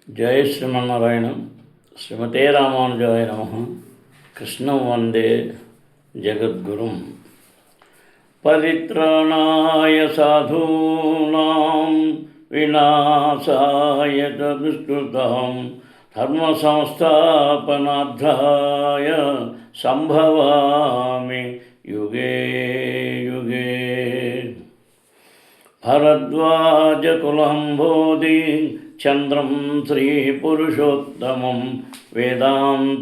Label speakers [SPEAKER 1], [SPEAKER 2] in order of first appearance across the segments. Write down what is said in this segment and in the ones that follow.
[SPEAKER 1] జయ శ్రీమన్నారాయణ. శ్రీమతే రామానుజాయ నమః. కృష్ణం వందే జగద్గురుం. పరిత్రాణాయ సాధూనాం వినాశాయ దుష్కృతాం ధర్మ సంస్థాపనార్థాయ సంభవామి యుగే యుగే. భరద్వాజకులంబోధి చంద్రం శ్రీపురుషోత్తమం వేదాంతోభయనితత్వార్థ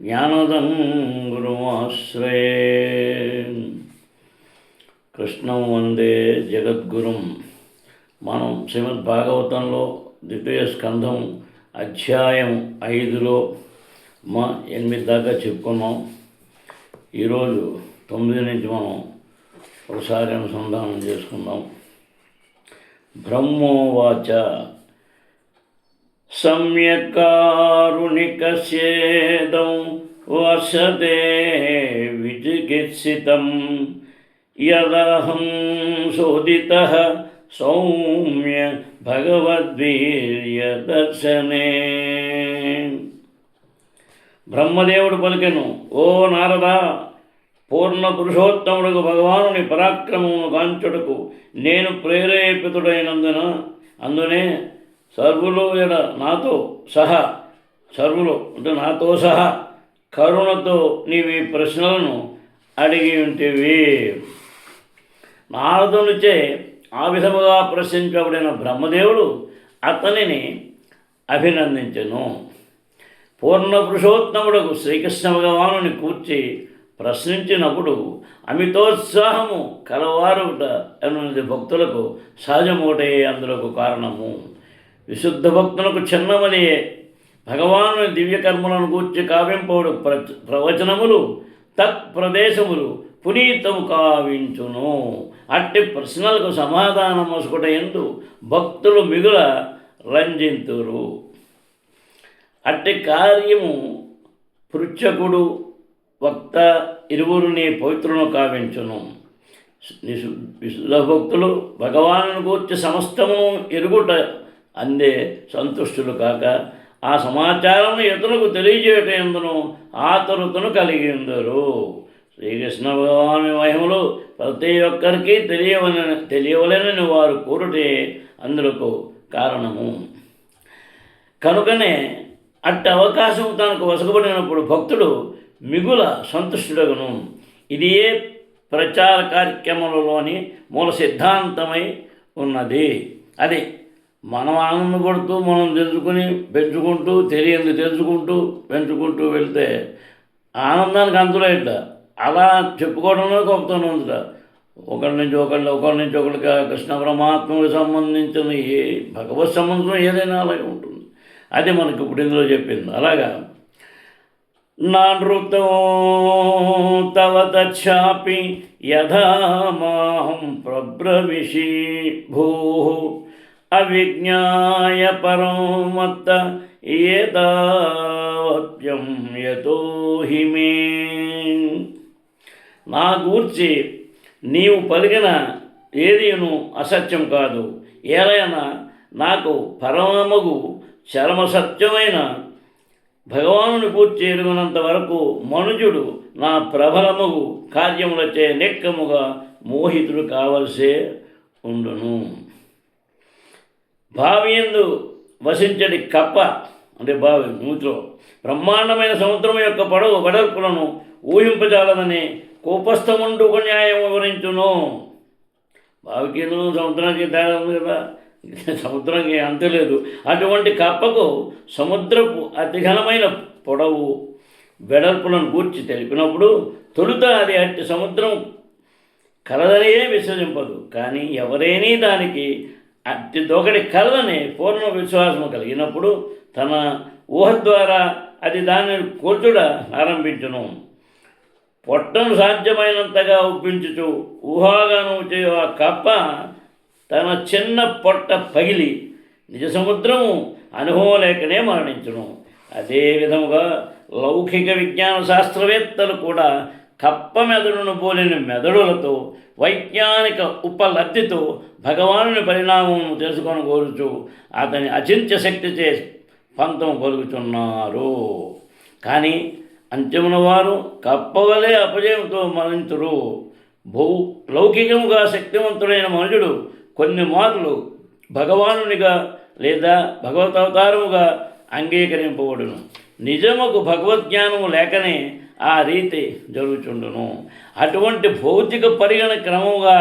[SPEAKER 1] జ్ఞానదం గురుమాశ్రయే. కృష్ణం వందే జగద్గురుం. మనం శ్రీమద్భాగవతంలో ద్వితీయ స్కంధం అధ్యాయం 5లో 8 దాకా చెప్పుకున్నాం. ఈరోజు 9 నుంచి మనం ఒకసారి అనుసంధానం చేసుకుందాం. బ్రహ్మోవాచ సమ్యక్కారుణికస్యేదం వర్షతే విచికిత్సితం యదహం శోధితః సౌమ్య భగవద్వీర్య దర్శనే. బ్రహ్మదేవుడు పలికెను, ఓ నారదా, పూర్ణ పురుషోత్తముడుకు భగవానుని పరాక్రమమును కాంచుటకు నేను ప్రేరేపితుడైనందున అందునే సర్వులు నాతో సహా కరుణతో నీవు ఈ ప్రశ్నలను అడిగి ఉంటివి. నారదునిచే ఆ విధముగా ప్రశ్నించబడిన బ్రహ్మదేవుడు అతనిని అభినందించెను. పూర్ణ పురుషోత్తముడుకు శ్రీకృష్ణ భగవానుని కూర్చి ప్రశ్నించినప్పుడు అమితోత్సాహము కలవారుట అన్నది భక్తులకు సహజమోటే అందులకు కారణము. విశుద్ధ భక్తులకు చిన్నమనియే భగవాను దివ్యకర్మలను గూర్చి కావింపడు ప్రవచనములు తత్ప్రదేశములు పునీతము కావించును. అట్టి ప్రశ్నలకు సమాధానం మసుకుట ఎందు భక్తులు మిగుల రంజింతురు. అట్టి కార్యము పృచ్ఛకుడు వక్త ఇరువురుని పవిత్రులను కావించును. విశుద్ధ భక్తులు భగవాను గూర్చి సమస్తము ఎరుగుట అందే సంతుష్టులు కాక ఆ సమాచారమును ఇతరులకు తెలియజేయటందును ఆతురతను కలిగి ఉందరు. శ్రీకృష్ణ భగవాను మహిమలు ప్రతి ఒక్కరికి తెలియవలెనని వారు కోరుటే అందులకు కారణము. కనుకనే అట్టి అవకాశం తనకు వసగబడినప్పుడు భక్తుడు మిగుల సంతుష్టుడగును. ఇది ఏ ప్రచార కార్యక్రమంలోని మూల సిద్ధాంతమై ఉన్నది. అది మనం ఆనందపడుతూ మనం పెంచుకుంటూ పెంచుకుంటూ వెళ్తే ఆనందానికి అంతులే ఇట్లా అలా చెప్పుకోవడంలో గొప్పతనం ఉందిట. ఒకరి నుంచి ఒకరికి కృష్ణ పరమాత్మకు సంబంధించిన ఏ భగవత్ సంబంధం ఏదైనా అలాగే ఉంటుంది. అది మనకి ఇప్పుడు ఇందులో చెప్పింది. అలాగా నానృతో తవ తచ్చాపి యథా మాహం ప్రబ్రవిషి భూః అవిజ్ఞాయ పరం మత్త ఏతావత్యం యతో హి మే. నా గూర్చి నీవు పలికిన ఏదీను అసత్యం కాదు. ఏలైనా నాకు పరమగు చరమసత్యమైన భగవానుని పూర్తి ఎరుగునంత వరకు మనుజుడు నా ప్రబలముగు కార్యములచే నెక్కముగా మోహితుడు కావలసే ఉండును. బావియందు వసించడి కప్ప అంటే బావి మూతిలో బ్రహ్మాండమైన సముద్రం యొక్క వెడల్పులను ఊహింపజాలదని కోపస్థముండు ఒక న్యాయం వివరించును. బావికిను సముద్రానికి తేడా ఉంది కదా, సముద్రానికి అంతలేదు. అటువంటి కప్పకు సముద్రపు అతిఘనమైన పొడవు వెడల్పులను గూర్చి తెలిపినప్పుడు తొలుత అది అట్టి సముద్రం కలదనే విశ్వసింపదు. కానీ ఎవరైనా దానికి అట్టి దొకటి కలదని పూర్ణ విశ్వాసము కలిగినప్పుడు తన ఊహ ద్వారా అది దానిని కూర్చుడ ఆరంభించును. పొట్టను సాధ్యమైనంతగా ఒప్పించుచు ఊహాగానం చేయు ఆ కప్ప తన చిన్న పొట్ట పగిలి నిజ సముద్రము అనుభవం లేకనే మరణించును. అదే విధముగా లౌకిక విజ్ఞాన శాస్త్రవేత్తలు కూడా కప్ప మెదడును పోలిన మెదడులతో వైజ్ఞానిక ఉపలబ్ధితో భగవానుని పరిణామమును తెలుసుకొని కోరుచు అతని అచింత్య శక్తిచే పంతం పలుకుతున్నారు. కానీ అంత్యమున వారు కప్పవలే అపజయంతో మరణింతురు. లౌకికముగా శక్తివంతుడైన మనుషుడు కొన్ని మార్లు భగవానునిగా లేదా భగవతవతారముగా అంగీకరింపబడును. నిజముకు భగవద్జ్ఞానము లేకనే ఆ రీతి జరుగుచుండును. అటువంటి భౌతిక పరిగణ క్రమముగా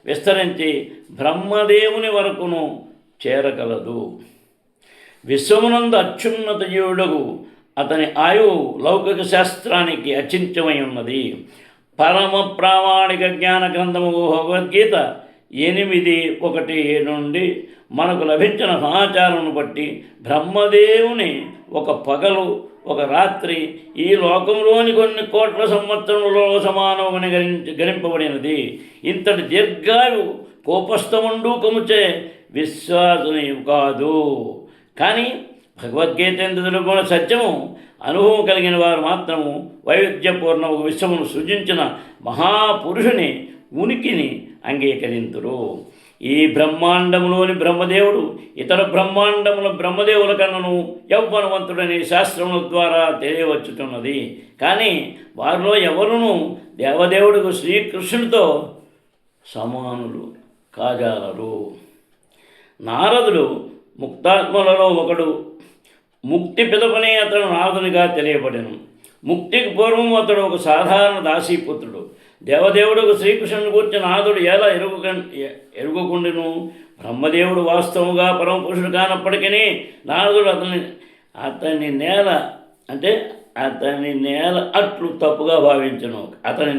[SPEAKER 1] విస్తరించి బ్రహ్మదేవుని వరకును చేరగలదు. విశ్వమునందు అత్యున్నత జీవుడగు అతని ఆయువు లౌకిక శాస్త్రానికి అచింత్యమై ఉన్నది. పరమ ప్రామాణిక జ్ఞాన గ్రంథము భగవద్గీత 8:1 నుండి మనకు లభించిన సమాచారం బట్టి బ్రహ్మదేవుని ఒక పగలు ఒక రాత్రి ఈ లోకంలోని కొన్ని కోట్ల సంవత్సరములలో సమానమని గణింపబడినది. ఇంతటి దీర్ఘాయు కోపస్థమండూకముచే విశ్వాసనీయం కాదు. కానీ భగవద్గీత ఎందు తెలుపుకున్న సత్యము అనుభవం కలిగిన వారు మాత్రము వైవిధ్యపూర్ణ ఒక విశ్వమును సృజించిన మహాపురుషుని ఉనికిని అంగీకరింతురు. ఈ బ్రహ్మాండములోని బ్రహ్మదేవుడు ఇతర బ్రహ్మాండముల బ్రహ్మదేవుల కన్నను యౌవనవంతుడని శాస్త్రముల ద్వారా తెలియవచ్చుతున్నది. కానీ వారిలో ఎవరునూ దేవదేవుడికి శ్రీకృష్ణుడితో సమానులు కాజాలరు. నారదుడు ముక్తాత్మలలో ఒకడు. ముక్తి పిదపనే అతడు నారదునిగా తెలియబడెను. ముక్తికి పూర్వం అతడు ఒక సాధారణ దాసీపుత్రుడు. దేవదేవుడుకు శ్రీకృష్ణుని కూర్చుని నారదుడు ఎలా ఎరుగుకుండును? బ్రహ్మదేవుడు వాస్తవముగా పరమపురుషుడు కానప్పటికీ నారదుడు అతని నేల అట్లు తప్పుగా భావించను. అతని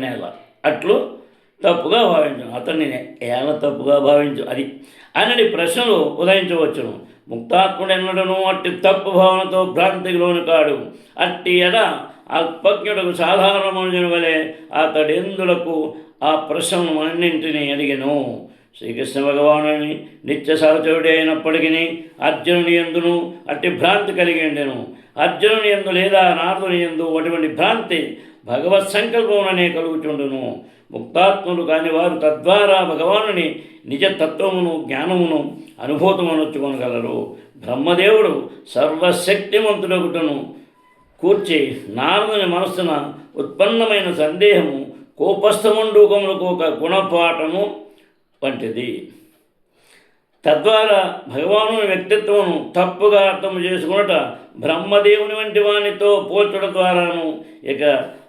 [SPEAKER 1] ఏల తప్పుగా భావించు అది అని ప్రశ్నలు ఉదయించవచ్చును. ముక్తాత్ముడెన్నడను అట్టి తప్పు భావనతో భ్రాంతికి లోను కాడు. అట్టి ఎడ అల్పజ్ఞుడకు సాధారణ మనుషుని వలె అతడెందులకు ఆ ప్రశ్నను అన్నింటినీ అడిగెను. శ్రీకృష్ణ భగవానుని నిత్య సహచరుడే అయినప్పటికీ అర్జునుని యందును అట్టి భ్రాంతి కలిగి ఉండెను. అర్జునుని యందు లేదా నారదుని యందు అటువంటి భ్రాంతి భగవత్ సంకల్పముననే కలుగుచుండును. ముక్తాత్ములు కాని వారు తద్వారా భగవానుని నిజతత్వమును జ్ఞానమును అనుభూతమనొచ్చుకొనగలరు. బ్రహ్మదేవుడు సర్వశక్తిమంతుడగుటను కూర్చి నారదుని మనస్సున ఉత్పన్నమైన సందేహము కోపస్థమండూకములకు ఒక గుణపాఠము వంటిది. తద్వారా భగవానుని వ్యక్తిత్వమును తప్పుగా అర్థం చేసుకున్నట బ్రహ్మదేవుని వంటి వానితో పోల్చడం ద్వారాను ఇక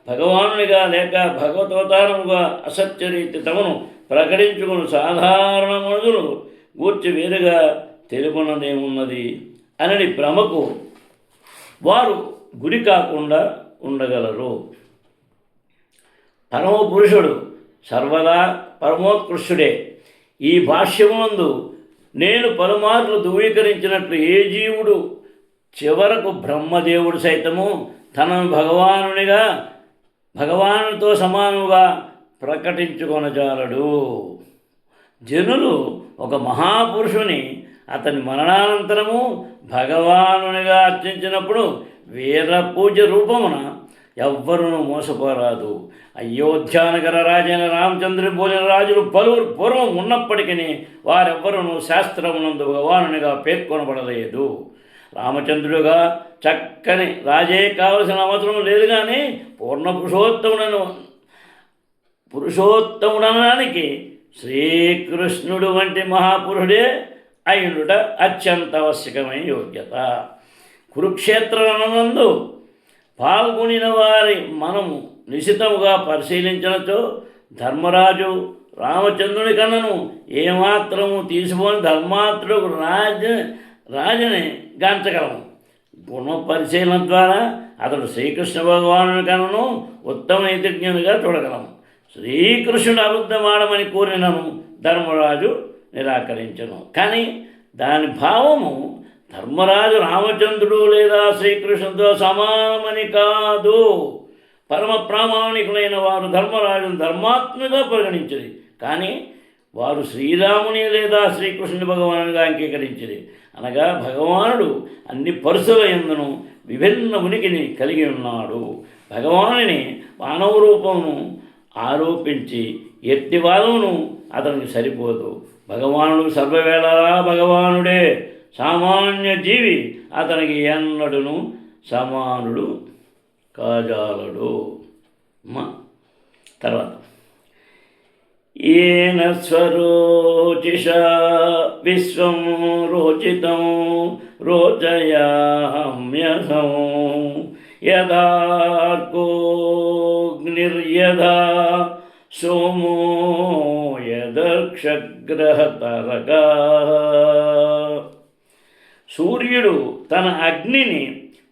[SPEAKER 1] భగవానునిగా లేక భగవతవతారముగా అసత్యరీతి తమను ప్రకటించుకుని సాధారణ మనుషులు గూర్చి వేరుగా తెలుపున్నదేమున్నది అని భ్రమకు వారు గురి కాకుండా ఉండగలరు. పరమపురుషుడు సర్వదా పరమోత్కృష్టుడే. ఈ భాష్యమునందు నేను పలుమార్లు ధృవీకరించినట్లు ఏ జీవుడు చివరకు బ్రహ్మదేవుడు సైతము తనను భగవానునితో సమానముగా ప్రకటించుకొనజాలడు. జనులు ఒక మహాపురుషుని అతని మరణానంతరము భగవానునిగా అర్చించినప్పుడు వీర పూజ రూపమున ఎవ్వరూ మోసపోరాదు. అయోధ్యానగర రాజైన రామచంద్రుని పోలిన రాజులు పలువురు పూర్వం ఉన్నప్పటికీ వారెవ్వరూ శాస్త్రమునందు భగవానునిగా పేర్కొనబడలేదు. రామచంద్రుడుగా చక్కని రాజే కావలసిన అవసరం లేదు. కానీ పూర్ణ పురుషోత్తముడనడానికి శ్రీకృష్ణుడు వంటి మహాపురుషుడే అయునుట అత్యంత ఆవశ్యకమైన యోగ్యత. కురుక్షేత్రనందు పాల్గొనిన వారి మనము నిశితముగా పరిశీలించినచో ధర్మరాజు రామచంద్రుని కన్నను ఏమాత్రము తీసుకొని ధర్మాత్రుడు రాజుని గాంచగలము. గుణ పరిశీలన ద్వారా అతడు శ్రీకృష్ణ భగవానుని కన్నను ఉత్తమ నీతిజ్ఞునిగా చూడగలము. శ్రీకృష్ణుడు అబద్ధమాడమని కోరినను ధర్మరాజు నిరాకరించను. కానీ దాని భావము ధర్మరాజు రామచంద్రుడు లేదా శ్రీకృష్ణుడితో సమానమని కాదు. పరమ ప్రామాణికులైన వారు ధర్మరాజును ధర్మాత్మగా పరిగణించింది. కానీ వారు శ్రీరాముని లేదా శ్రీకృష్ణుని భగవానుగా అంగీకరించింది. అనగా భగవానుడు అన్ని పరుసల యందును విభిన్న ఉనికిని కలిగి ఉన్నాడు. భగవానుని మానవ రూపమును ఆరోపించి ఎట్టి వాదమును అతనికి సరిపోదు. భగవానుడు సర్వవేళలా భగవానుడే, సామాన్య జీవి అతనికి ఎన్నడూను సమానుడు కాజాలడు. తర్వాత ఏన స్వరోచిషా విశ్వం రోచితం రోచయామ్యహం యథార్కోగ్నిర్యథా సోమో యదక్షగ్రహతరకా. సూర్యుడు తన అగ్నిని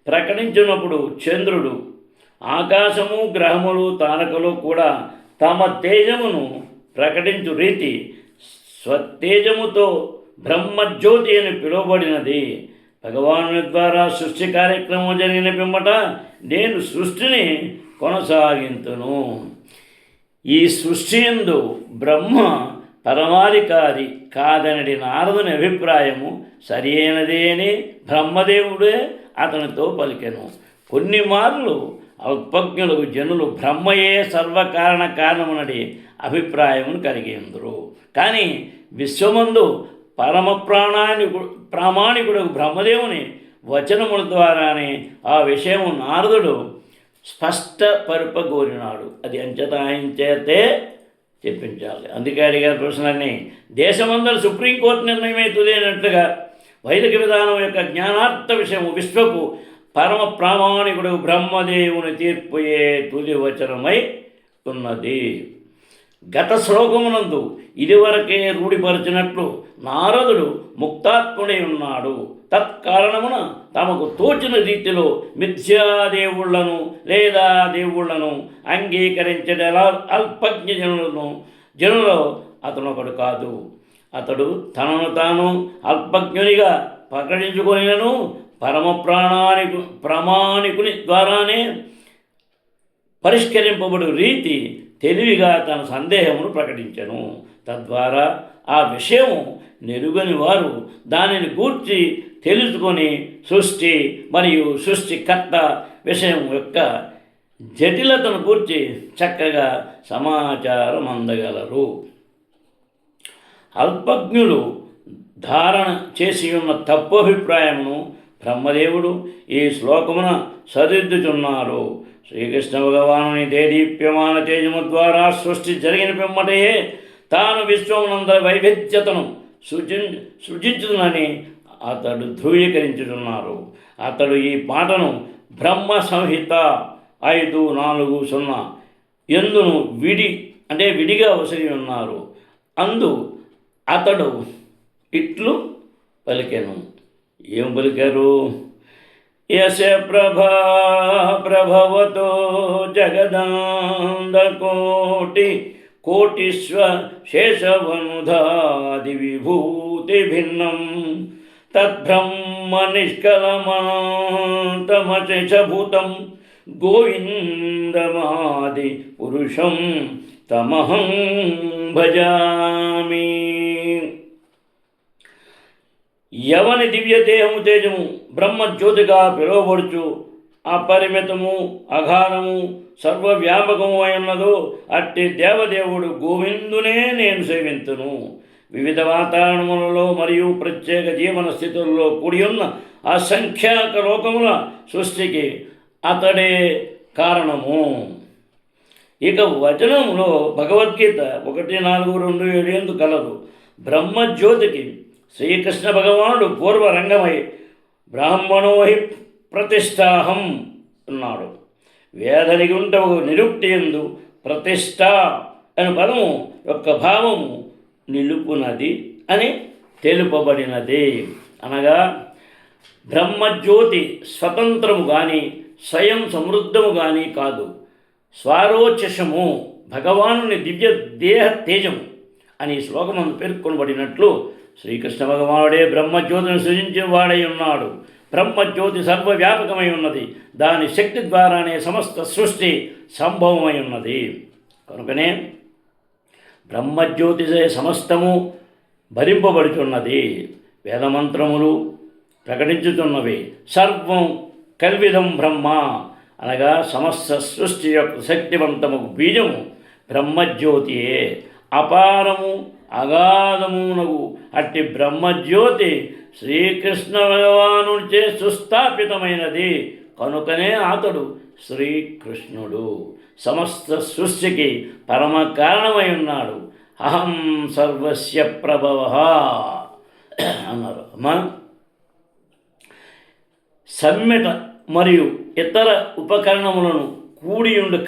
[SPEAKER 1] ప్రకటించినప్పుడు చంద్రుడు, ఆకాశము, గ్రహములు, తారకలు కూడా తమ తేజమును ప్రకటించు రీతి స్వతేజముతో బ్రహ్మజ్యోతి అని పిలువబడినది. భగవానుని ద్వారా సృష్టి కార్యక్రమం జరిగిన పిమ్మట నేను సృష్టిని కొనసాగింతును. ఈ సృష్టి యందు బ్రహ్మ పరమాధికారి కాదనడి నారదుని అభిప్రాయము సరి అయినదే అని బ్రహ్మదేవుడే అతనితో పలికెను. కొన్ని మార్లు అల్పజ్ఞులకు జనులు బ్రహ్మయే సర్వకారణ కారణమునడి అభిప్రాయమును కలిగేందురు. కానీ విశ్వమందు పరమ ప్రామాణికుడు బ్రహ్మదేవుని వచనముల ద్వారానే ఆ విషయము నారదుడు స్పష్టపరుపగోరినాడు. అది అంచేత ఆయన చేతే చెప్పించాలి. అందుకే అడిగారు ప్రశ్నలన్నీ. దేశమందరూ సుప్రీంకోర్టు నిర్ణయమే తుదైనట్లుగా వైదిక విధానం యొక్క జ్ఞానార్థ విషయము విశ్వపు పరమ ప్రామాణికుడు బ్రహ్మదేవుని తీర్పుయే తుది వచనమై ఉన్నది. గత శ్లోకమునందు ఇదివరకే రూఢిపరిచినట్లు నారదుడు ముక్తాత్ముడై ఉన్నాడు. తత్కారణమున తమకు తోచిన రీతిలో మిథ్యాదేవుళ్లను లేదా దేవుళ్లను అంగీకరించే అల్పజ్ఞ జనులలో అతను ఒకడు కాదు. అతడు తనను తాను అల్పజ్ఞునిగా ప్రకటించుకొనినను పరమ ప్రామాణికుని ద్వారానే పరిష్కరింపబడు రీతి తెలివిగా తన సందేహమును ప్రకటించెను. తద్వారా ఆ విషయము నెరుగని వారు దానిని గూర్చి తెలుసుకొని సృష్టి మరియు సృష్టికర్త విషయం యొక్క జటిలతను గూర్చి చక్కగా సమాచారం అందగలరు. అల్పజ్ఞులు ధారణ చేసి ఉన్న తప్పు అభిప్రాయమును బ్రహ్మదేవుడు ఈ శ్లోకమున సరిదిద్దుచున్నారు. శ్రీకృష్ణ భగవానుని దేదీప్యమాన తేజము ద్వారా సృష్టి జరిగిన పిమ్మటయే తాను విశ్వమునందరి వైవిధ్యతను సృజించునని అతడు ధృవీకరించుతున్నారు. అతడు ఈ పాటను బ్రహ్మ సంహిత 5:4-0 ఎందును విడిగా వసరి ఉన్నారు. అందు అతడు ఇట్లు పలికెను. ఏం పలికారు? యశ ప్రభవతో జగదాంధకోటిశ్వ శేషవనుధాది విభూతి భిన్నం తద్బ్రహ్మ నిష్కలమంతమశేషభూతం గోవిందమాది పురుషం తమహం భజామి. ఎవని దివ్యదేహము తేజము బ్రహ్మజ్యోతిగా పిలువబడుచు అపరిమితము అగాధము సర్వవ్యాపకము అయి ఉన్నదో అట్టి దేవదేవుడు గోవిందునే నేను సేవింతును. వివిధ వాతావరణములలో మరియు ప్రత్యేక జీవన స్థితుల్లో కూడి ఉన్న అసంఖ్యాక లోకముల సృష్టికి అతడే కారణము. ఇక వచనంలో భగవద్గీత 1:4-2-7 కలదు. బ్రహ్మజ్యోతికి శ్రీకృష్ణ భగవానుడు పూర్వరంగమై బ్రాహ్మణోహి ప్రతిష్టాహం అన్నాడు. వేద నిగుంటవు నిరుక్తి యందు ప్రతిష్ట అనే పదము యొక్క భావము నిలుపునది అని తెలుపబడినది. అనగా బ్రహ్మజ్యోతి స్వతంత్రము కానీ స్వయం సమృద్ధము కానీ కాదు. స్వారోచషము భగవానుని దివ్య దేహ తేజము అని శ్లోకమందు పేర్కొనబడినట్లు శ్రీకృష్ణ భగవానుడే బ్రహ్మజ్యోతిని సృజించిన వాడై ఉన్నాడు. బ్రహ్మజ్యోతి సర్వవ్యాపకమై ఉన్నది. దాని శక్తి ద్వారానే సమస్త సృష్టి సంభవమై ఉన్నది. కనుకనే బ్రహ్మజ్యోతి సమస్తము భరింపబడుతున్నది. వేదమంత్రములు ప్రకటించుతున్నవి. సర్వం కల్విదం బ్రహ్మ అనగా సమస్త సృష్టి యొక్క శక్తివంతము బీజము బ్రహ్మజ్యోతియే అపారము అగాధమునగు అట్టి బ్రహ్మజ్యోతి శ్రీకృష్ణ భగవానుడిచే సుస్థాపితమైనది. కనుకనే అతడు శ్రీకృష్ణుడు సమస్త సృష్టికి పరమ కారణమై ఉన్నాడు. అహం సర్వస్య ప్రభవ అన్నారు. అమ్మా, సమ్మెట మరియు ఇతర ఉపకరణములను కూడియుండు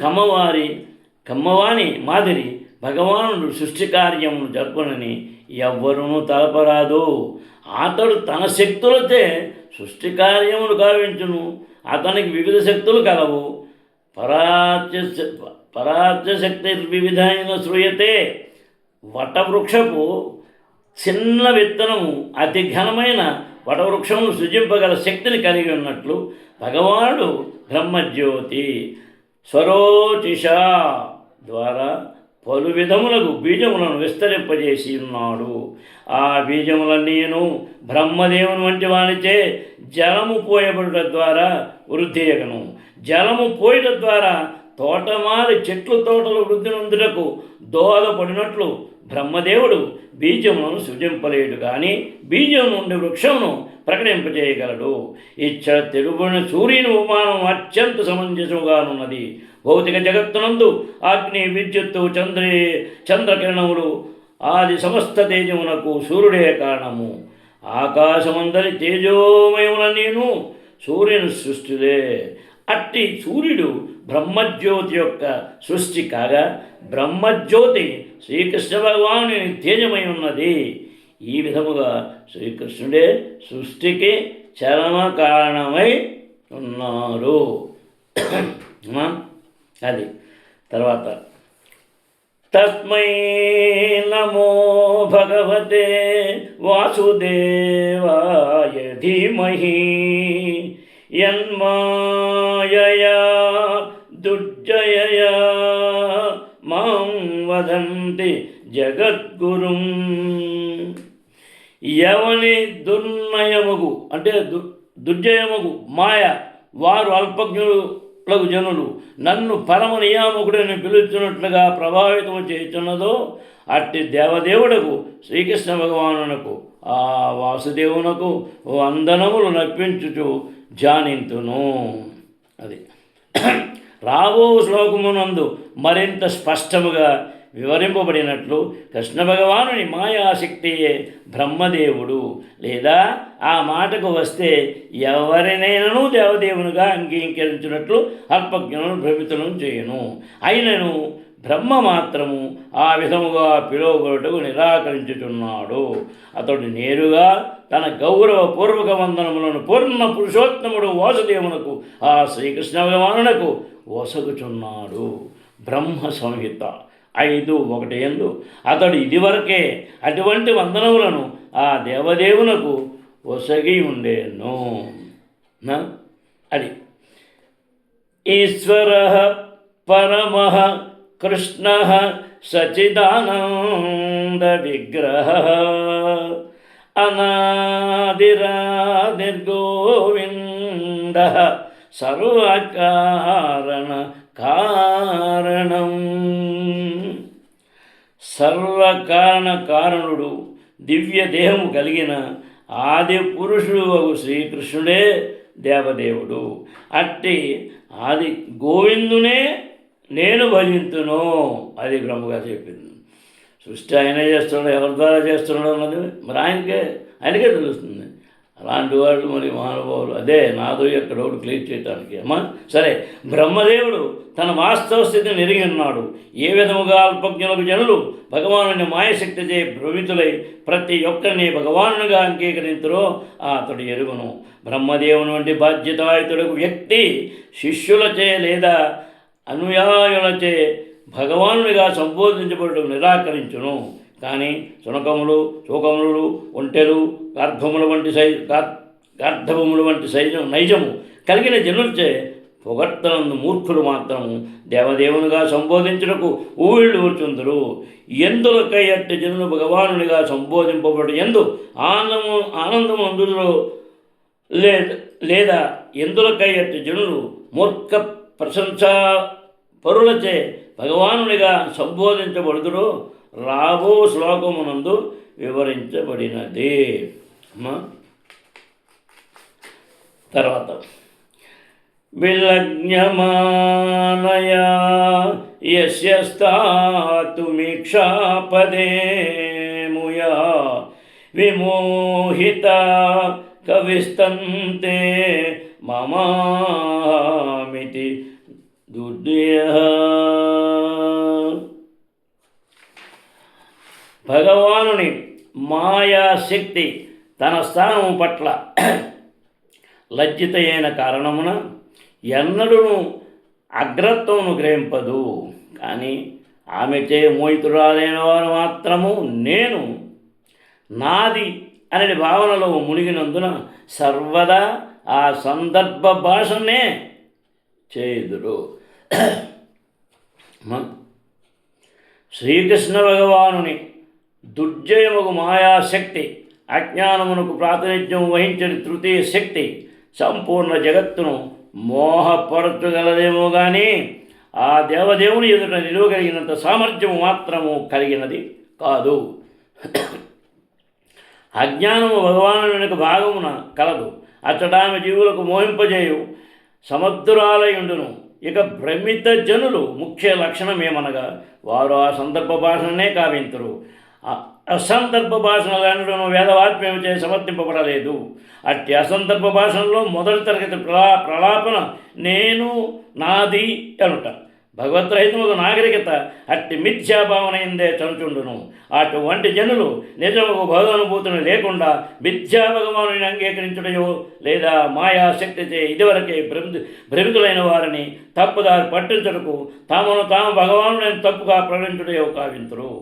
[SPEAKER 1] కమ్మవాని మాదిరి భగవానుడు సృష్టి కార్యమును జరుపునని ఎవ్వరూ తలపరాదు. అతడు తన శక్తులచే సృష్టి కార్యమును గావించును. అతనికి వివిధ శక్తులు కలవు. పరాజ్య శక్తి వివిధైన శ్రూయతే. వటవృక్షపు చిన్న విత్తనము అతి ఘనమైన వటవృక్షమును సృజింపగల శక్తిని కలిగి ఉన్నట్లు భగవానుడు బ్రహ్మజ్యోతి స్వరోచిష ద్వారా పలు విధములకు బీజములను విస్తరింపజేసి ఉన్నాడు. ఆ బీజములన్నీను బ్రహ్మదేవుని వంటి వానిచే జలము పోయబడుట ద్వారా వృద్ధియగను. జలము పోయట ద్వారా తోటమాలి చెట్లు తోటలు వృద్ధి నొందుటకు దోహదపడినట్లు బ్రహ్మదేవుడు బీజములను సృజింపలేడు, కానీ బీజం నుండి వృక్షమును ప్రకటింపజేయగలడు. ఇచ్చట తెలుగుని సూర్యుని ఉపమానం అత్యంత సమంజసముగానున్నది. భౌతిక జగత్తునందు అగ్ని, విద్యుత్తు, చంద్రకిరణములు ఆది సమస్త తేజమునకు సూర్యుడే కారణము. ఆకాశమందరి తేజోమయములన్నీను సూర్యుని సృష్టిలే. అట్టి సూర్యుడు బ్రహ్మజ్యోతి యొక్క సృష్టి కాగా బ్రహ్మజ్యోతి శ్రీకృష్ణ భగవానుని తేజమై ఉన్నది. ఈ విధముగా శ్రీకృష్ణుడే సృష్టికి చరమ కారణమై ఉన్నారు. అది తర్వాత తస్మై నమో భగవతే వాసుదేవాయ ధీమహి యన్మాయయా దుర్జయయా మాం వదంతి జగద్గురుం. ఎవని దుర్నయముగు అంటే దుర్జయముగు మాయ వారు అల్పజ్ఞులకు జనులు నన్ను పరమ నియామకుడిని పిలుచున్నట్లుగా ప్రభావితం చేస్తున్నదో అట్టి దేవదేవుడకు శ్రీకృష్ణ భగవానునకు ఆ వాసుదేవునకు వందనములు నర్పించుచు జానింతును. అది రాబో శ్లోకమునందు మరింత స్పష్టముగా వివరింపబడినట్లు కృష్ణ భగవానుని మాయాశక్తియే బ్రహ్మదేవుడు. లేదా ఆ మాటకు వస్తే ఎవరినైనాను దేవదేవునిగా అంగీకరించినట్లు అల్పజ్ఞులను భ్రమితులను చేయును. అయినను బ్రహ్మ మాత్రము ఆ విధముగా పిలువబడుటకు నిరాకరించుచున్నాడు. అతడు నేరుగా తన గౌరవపూర్వక వందనములను పూర్ణ పురుషోత్తముడు వాసుదేవునకు ఆ శ్రీకృష్ణ భగవానునకు వసగుచున్నాడు. బ్రహ్మ సంహిత 5:1 యందు అతడు ఇదివరకే అటువంటి వందనములను ఆ దేవదేవునకు వసగి ఉండేను. అది ఈశ్వర పరమః కృష్ణ సచిదానంద విగ్రహ అనాదిరాదిర్గోవింద సర్వకారణ కారణం. సర్వకారణ కారణుడు దివ్య దేహము కలిగిన ఆది పురుషుడు శ్రీకృష్ణుడే దేవదేవుడు. అట్టి ఆది గోవిందునే నేను భజింతును. అది బ్రహ్మగా చెప్పింది. సృష్టి ఆయనే చేస్తున్నాడు, ఎవరి ద్వారా చేస్తున్నాడు అన్నది మరి ఆయనకే తెలుస్తుంది. అలాంటి వాళ్ళు మరి మహానుభావులు అదే నాదో యొక్క డౌట్ క్లియర్ చేయడానికి. అమ్మా సరే, బ్రహ్మదేవుడు తన వాస్తవ స్థితిని ఎరిగి ఉన్నాడు. ఏ విధముగా అల్పజ్ఞులకు జనులు భగవానుని మాయశక్తిచే భ్రమితులై ప్రతి ఒక్కరిని భగవానునిగా అంగీకరించరో అతడు ఎరుగును. బ్రహ్మదేవుని వంటి బాధ్యతాయుతుడకు వ్యక్తి శిష్యులచే లేదా అనుయాయులచే భగవానునిగా సంబోధించబడుటకు నిరాకరించును. కానీ శోకములు ఒంటెలు గార్ధభముల వంటి నైజము కలిగిన జనులచే పొగడ్తనందు మూర్ఖులు మాత్రము దేవదేవునిగా సంబోధించుటకు ఊళ్ళు ఊర్చుందరు. ఎందులకై అట్టి జనులు భగవానునిగా సంబోధింపబడు ఎందు ఆనందము అందులో లేదా ఎందులకై అట్టి జనులు మూర్ఖ ప్రశంసా పరులచే భగవానుడిగా సంబోధించబడుదురో రాబో శ్లోకమునందు వివరించబడినది. తర్వాత విలజ్ఞమానయా యస్య స్థాతుమీక్షాపదే ముయా విమోహిత కవిస్తంతే మమామితి దుర్దయః. భగవానుని మాయాశక్తి తన స్థానము పట్ల లజ్జిత అయిన కారణమున ఎన్నడూను అగ్రత్వమును గ్రహింపదు. కానీ ఆమెచే మోహితురాలైన వారు మాత్రము నేను నాది అనే భావనలో మునిగినందున సర్వదా ఆ సందర్భ భాషనే చేయుదురు. శ్రీకృష్ణ భగవానుని దుర్జయముగు మాయాశక్తి అజ్ఞానమునకు ప్రాతినిధ్యం వహించిన తృతీయ శక్తి సంపూర్ణ జగత్తును మోహపరచగలదేమో కానీ ఆ దేవదేవుని ఎదుట నిలువగలిగినంత సామర్థ్యము మాత్రము కలిగినది కాదు. అజ్ఞానము భగవాను వెనుక భాగమున కలదు. అచ్చటామె జీవులకు మోహింపజేయు సముద్రాలయుండును. ఇక భ్రమిత జనులు ముఖ్య లక్షణమేమనగా వారు ఆ సందర్భ భాషనే కావింతురు. అసందర్భ భాషణలు అనడం వేదవాక్యము చే సమర్థింపబడలేదు. అట్టి అసందర్భ భాషణలో మొదటి తరగతి ప్రలాపన నేను నాది అనుట భగవద్రహితముకు నాగరికత అట్టి మిథ్యాభావనైందే చనుచుండును. అటువంటి జనులు నిజముకు భగవనుభూతిని లేకుండా మిథ్యా భగవానుని అంగీకరించుటయో లేదా మాయాశక్తిచే ఇదివరకే భ్రమితులైన వారిని తప్పుదారి పట్టించుటకు తామును తాము భగవానుని తప్పుగా ప్రకటించుటయో కావింతురు.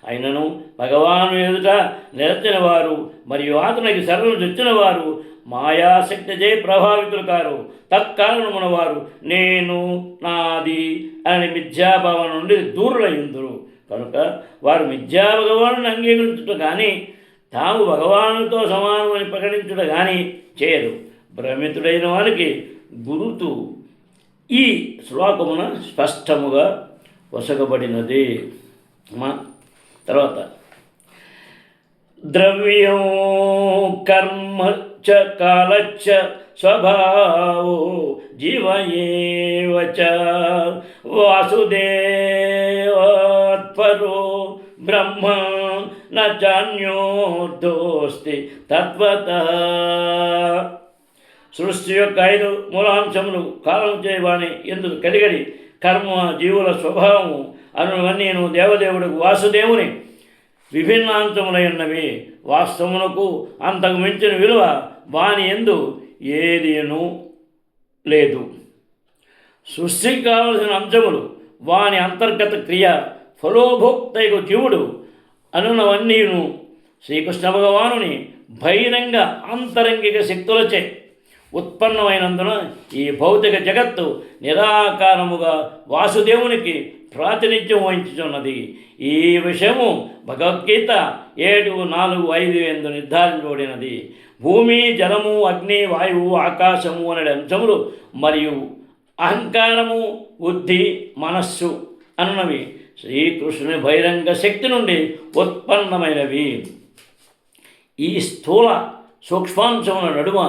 [SPEAKER 1] అయినను భగవాను ఎదుట నిలచిన వారు మరియు అతనికి శరణు తెచ్చిన వారు మాయాశక్తిచే ప్రభావితులు కారు. తత్కారణమున వారు నేను నాది అనే మిథ్యాభావం నుండి దూరులయ్యుందురు. కనుక వారు మిథ్యా భగవాను అంగీకరించుట కానీ తాము భగవానుతో సమానమని ప్రకటించుట కానీ చేయరు. భ్రమితుడైన వారికి గురుతు ఈ శ్లోకమున స్పష్టముగా వసగబడినది. తర్వాత ద్రవ్యం కర్మ చ కాలచ్చ స్వభావో జీవ ఏవ చ వాసుదేవత్పరో బ్రహ్మ న చాన్యోర్ధోస్తి తత్వతః. సృష్టి యొక్క 5 మూలాంశములు కాలం చేయవాని ఎందుకు కలిగడి కర్మ జీవుల స్వభావము అనువన్నీను దేవదేవుడికి వాసుదేవుని విభిన్నాంశములై ఉన్నవి. వాస్తవమునకు అంతకు మించిన విలువ వాని యందు ఏదీను లేదు. సృష్టికి కావలసిన అంశములు వాని అంతర్గత క్రియ ఫలోభోక్తైకు జీవుడు అనునవన్నీను శ్రీకృష్ణ భగవానుని బహిరంగ ఆంతరంగిక శక్తులచే ఉత్పన్నమైనందున ఈ భౌతిక జగత్తు నిరాకారముగా వాసుదేవునికి ప్రాతినిధ్యం వహించుచున్నది. ఈ విషయము భగవద్గీత 7:4-5 ఎందు నిర్ధారించబడినది. భూమి, జలము, అగ్ని, వాయువు, ఆకాశము అనే అంశములు మరియు అహంకారము, బుద్ధి, మనస్సు అన్నవి శ్రీకృష్ణుని బహిరంగ శక్తి నుండి ఉత్పన్నమైనవి. ఈ స్థూల సూక్ష్మాంశముల నడుమ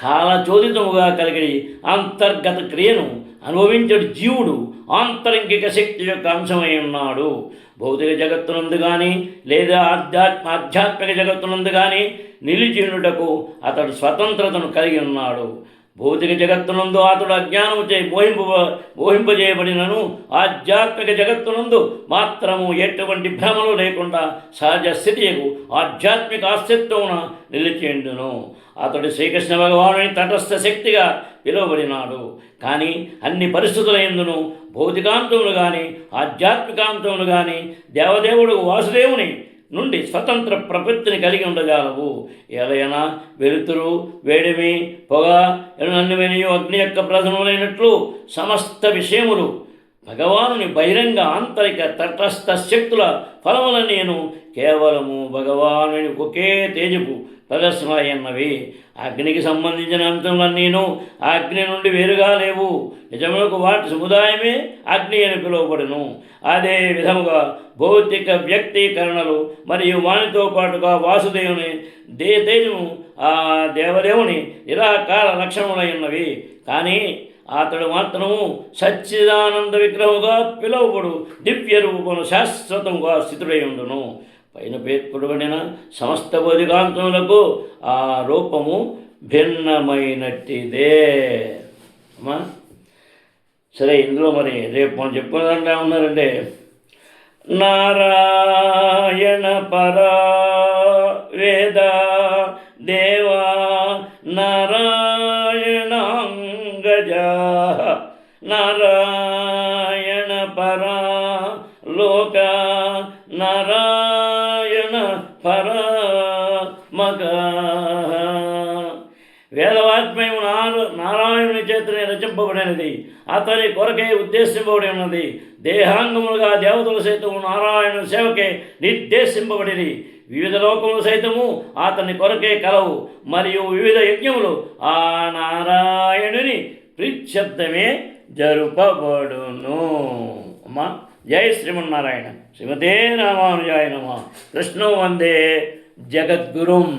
[SPEAKER 1] కాలచోదితముగా కలిగి అంతర్గత క్రియను అనుభవించడు జీవుడు ఆంతరంగిక శక్తి యొక్క అంశమై ఉన్నాడు. భౌతిక జగత్తునందు కానీ లేదా ఆధ్యాత్మిక జగత్తునందు కానీ నిలిచినుటకు అతడు స్వతంత్రతను కలిగి ఉన్నాడు. భౌతిక జగత్తునందు అతడు అజ్ఞానము చే మోహింపజేయబడినను ఆధ్యాత్మిక జగత్తునందు మాత్రము ఎటువంటి భ్రమలు లేకుండా సహజ స్థితియకు ఆధ్యాత్మిక అస్తిత్వమున నిలిచిండును. అతడు శ్రీకృష్ణ భగవానుని తటస్థ శక్తిగా పిలువబడినాడు. కానీ అన్ని పరిస్థితుల యందును భౌతికాంతములు కానీ ఆధ్యాత్మికాంతములు కానీ దేవదేవుడు వాసుదేవుని నుండి స్వతంత్ర ప్రవృత్తిని కలిగి ఉండగలవు. ఏలైనా వెలుతురు, వేడిమి, పొగ ఎన్నెన్నో అగ్ని యొక్క ప్రధానములైనట్లు సమస్త విషయములు భగవానుని బహిరంగ ఆంతరిక తటస్థ శక్తుల ఫలములనేను కేవలము భగవానుని ఒకే తేజపు ప్రదర్శనలైనవి. అగ్నికి సంబంధించిన అంశములన్నీను అగ్ని నుండి వేరుగా లేవు. నిజములకు వాటి సముదాయమే అగ్ని అని పిలువబడును. అదే విధముగా భౌతిక వ్యక్తీకరణలు మరియు వానితో పాటుగా వాసుదేవుని తేజము ఆ దేవదేవుని నిరాకార లక్షణములై ఉన్నవి. కానీ అతడు మాత్రము సచ్చిదానంద విగ్రహముగా పిలువబడు దివ్య రూపము శాశ్వతముగా స్థితుడై ఉండును. పైన పేర్కొనబడిన సమస్త భౌతికాంతములకు ఆ రూపము భిన్నమైనట్టిదే. అమ్మా సరే, ఇందులో మరి రేపు మనం చెప్పుకున్నదంటే ఉన్నారంటే నారాయణ పరా వేద దేవా నారాయణాంగజ నారాయణ పరా లోక నారాయణ పరా మగ. వేదవాత్మయము నారాయణుని చేతనే రచింపబడినది, అతని కొరకే ఉద్దేశింపబడి ఉన్నది. దేహాంగములుగా దేవతలు సైతము నారాయణుని సేవకే నిర్దేశింపబడినది. వివిధ లోకములు సైతము అతని కొరకే కలవు, మరియు వివిధ యజ్ఞములు ఆ నారాయణుని ప్రీత్యర్థమే జరుపబడును. అమ్మా జై శ్రీమన్నారాయణ. శ్రీమతే రామానుజాయ నమః. కృష్ణో వందే జగద్గురుం.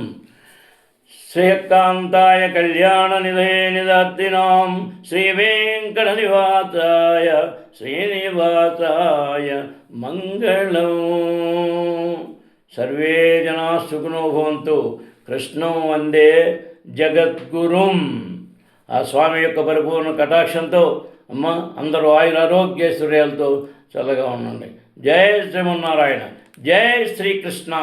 [SPEAKER 1] శ్రేయకాంతాయ కళ్యాణ నిధయే నిదార్థినాం శ్రీవేంకట నివాసాయ శ్రీనివాసాయ మంగళం. సర్వే జనా సుఖినో భవంతు. కృష్ణం వందే జగద్గురుం. ఆ స్వామి యొక్క పరిపూర్ణ కటాక్షంతో అమ్మ అందరూ ఆయురారోగ్యశ్వర్యాలతో చల్లగా ఉండండి. జై శ్రీమన్నారాయణ. జై శ్రీకృష్ణ.